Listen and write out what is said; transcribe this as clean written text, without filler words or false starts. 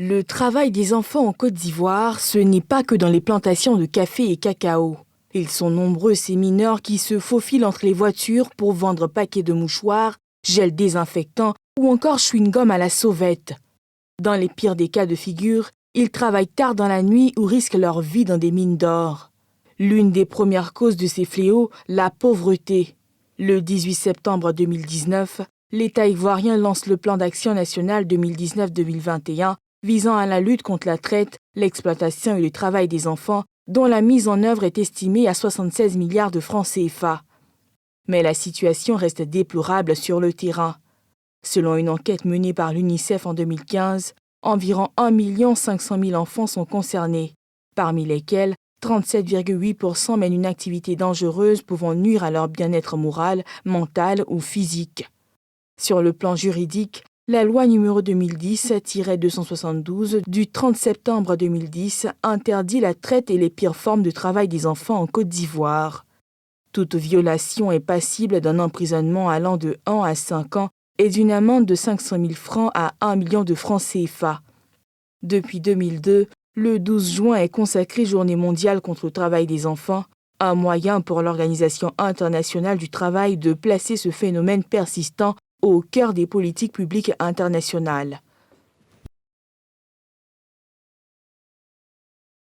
Le travail des enfants en Côte d'Ivoire, ce n'est pas que dans les plantations de café et cacao. Ils sont nombreux ces mineurs qui se faufilent entre les voitures pour vendre paquets de mouchoirs, gel désinfectant ou encore chewing-gum à la sauvette. Dans les pires des cas de figure, ils travaillent tard dans la nuit ou risquent leur vie dans des mines d'or. L'une des premières causes de ces fléaux, la pauvreté. Le 18 septembre 2019, l'État ivoirien lance le plan d'action national 2019-2021 visant à la lutte contre la traite, l'exploitation et le travail des enfants, dont la mise en œuvre est estimée à 76 milliards de francs CFA. Mais la situation reste déplorable sur le terrain. Selon une enquête menée par l'UNICEF en 2015, environ 1 500 000 enfants sont concernés, parmi lesquels 37,8% mènent une activité dangereuse pouvant nuire à leur bien-être moral, mental ou physique. Sur le plan juridique, la loi numéro 2010-272 du 30 septembre 2010 interdit la traite et les pires formes de travail des enfants en Côte d'Ivoire. Toute violation est passible d'un emprisonnement allant de 1 à 5 ans et d'une amende de 500 000 francs à 1 million de francs CFA. Depuis 2002, le 12 juin est consacré Journée mondiale contre le travail des enfants, un moyen pour l'Organisation internationale du travail de placer ce phénomène persistant au cœur des politiques publiques internationales.